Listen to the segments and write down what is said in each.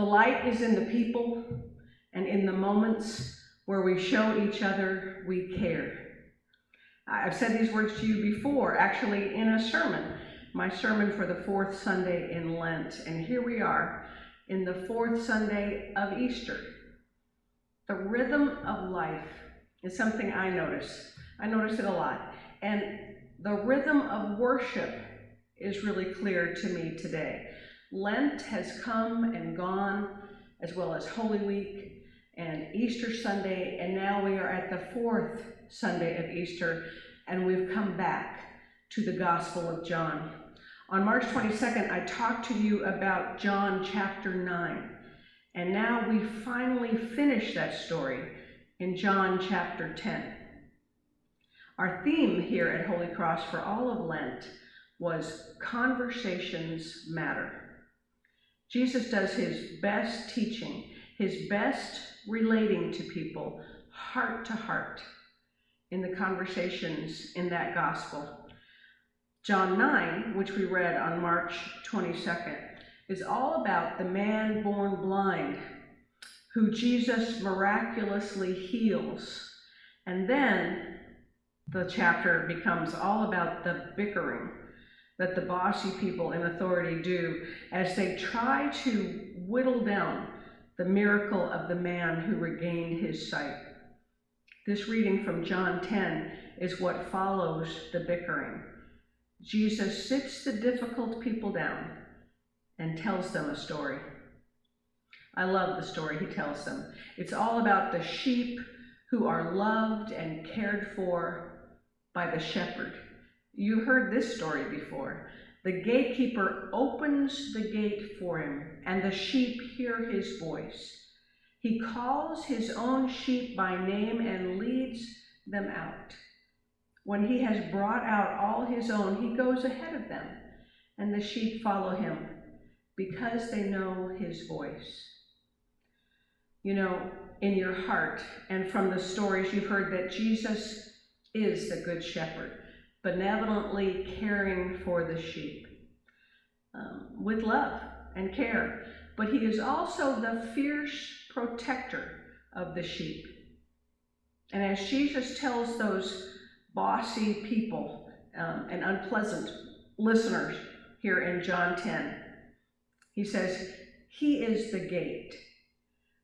The light is in the people and in the moments where we show each other we care. I've said these words to you before, actually in a sermon, my sermon for the fourth Sunday in Lent. And here we are in the fourth Sunday of Easter. The rhythm of life is something I notice. I notice it a lot. And the rhythm of worship is really clear to me today. Lent has come and gone, as well as Holy Week and Easter Sunday, and now we are at the fourth Sunday of Easter, and we've come back to the Gospel of John. On March 22nd, I talked to you about John chapter 9, and now we finally finish that story in John chapter 10. Our theme here at Holy Cross for all of Lent was Conversations Matter. Jesus does his best teaching, his best relating to people, heart to heart, in the conversations in that gospel. John 9, which we read on March 22nd, is all about the man born blind who Jesus miraculously heals. And then the chapter becomes all about the bickering that the bossy people in authority do as they try to whittle down the miracle of the man who regained his sight. This reading from John 10 is what follows the bickering. Jesus sits the difficult people down and tells them a story. I love the story he tells them. It's all about the sheep who are loved and cared for by the shepherd. You heard this story before. The gatekeeper opens the gate for him, and the sheep hear his voice. He calls his own sheep by name and leads them out. When he has brought out all his own, he goes ahead of them, and the sheep follow him because they know his voice. You know, in your heart and from the stories you've heard that Jesus is the good shepherd, benevolently caring for the sheep with love and care. But he is also the fierce protector of the sheep. And as Jesus tells those bossy people and unpleasant listeners here in John 10, he says, he is the gate.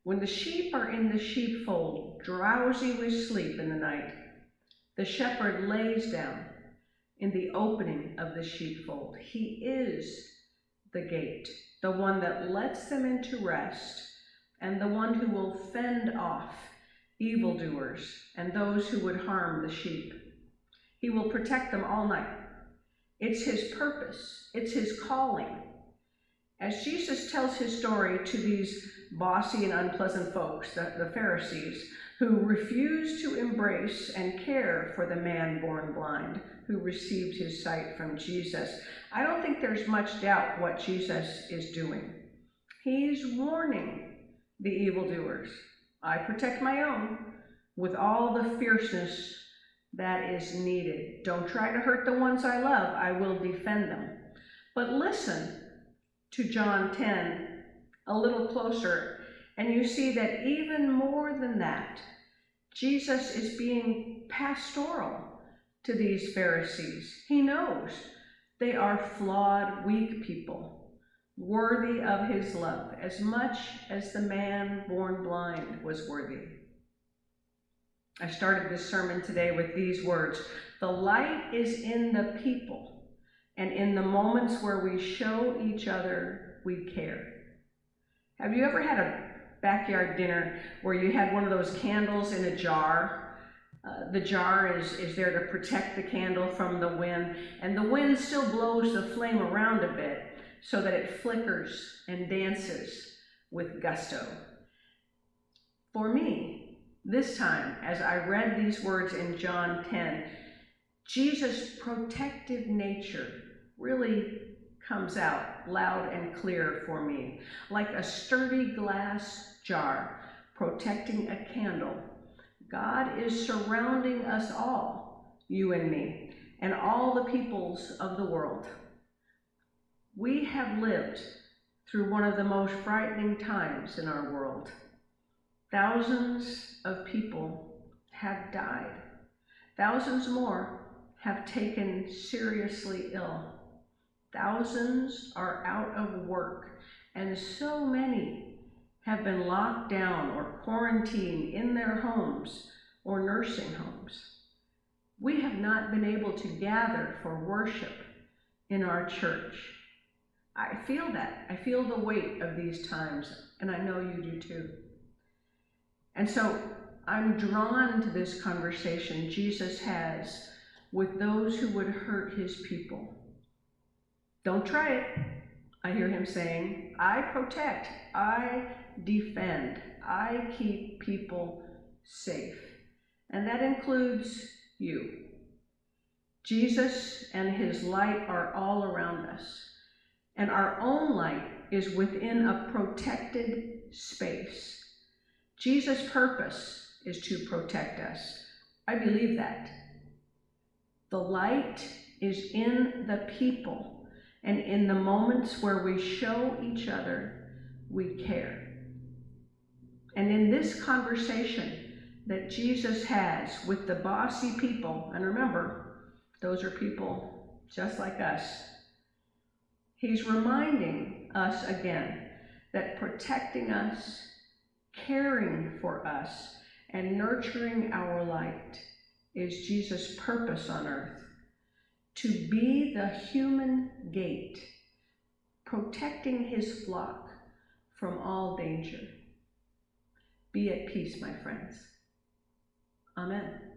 When the sheep are in the sheepfold, drowsy with sleep in the night, the shepherd lays down in the opening of the sheepfold. He is the gate, the one that lets them into rest, and the one who will fend off evildoers and those who would harm the sheep. He will protect them all night. It's his purpose. It's his calling. As Jesus tells his story to these bossy and unpleasant folks, the Pharisees, who refuse to embrace and care for the man born blind who received his sight from Jesus, I don't think there's much doubt what Jesus is doing. He's warning the evildoers. I protect my own with all the fierceness that is needed. Don't try to hurt the ones I love. I will defend them. But listen to John 10 a little closer, and you see that even more than that, Jesus is being pastoral to these Pharisees. He knows they are flawed, weak people, worthy of his love as much as the man born blind was worthy. I started this sermon today with these words: the light is in the people, and in the moments where we show each other we care. Have you ever had a backyard dinner where you had one of those candles in a jar? The jar is there to protect the candle from the wind, and the wind still blows the flame around a bit so that it flickers and dances with gusto. For me, this time, as I read these words in John 10, Jesus' protective nature really comes out loud and clear for me, like a sturdy glass jar protecting a candle. God is surrounding us all, you and me, and all the peoples of the world. We have lived through one of the most frightening times in our world. Thousands of people have died. Thousands more have taken seriously ill. Thousands are out of work, and so many have been locked down or quarantined in their homes or nursing homes. We have not been able to gather for worship in our church. I feel that. I feel the weight of these times, and I know you do too. And so I'm drawn to this conversation Jesus has with those who would hurt his people. Don't try it, I hear him saying. I protect, I defend, I keep people safe. And that includes you. Jesus and his light are all around us. And our own light is within a protected space. Jesus' purpose is to protect us. I believe that. The light is in the people and in the moments where we show each other we care. And in this conversation that Jesus has with the bossy people, and remember, those are people just like us, he's reminding us again that protecting us, caring for us, and nurturing our light is Jesus' purpose on earth. To be the human gate, protecting his flock from all danger. Be at peace, my friends. Amen.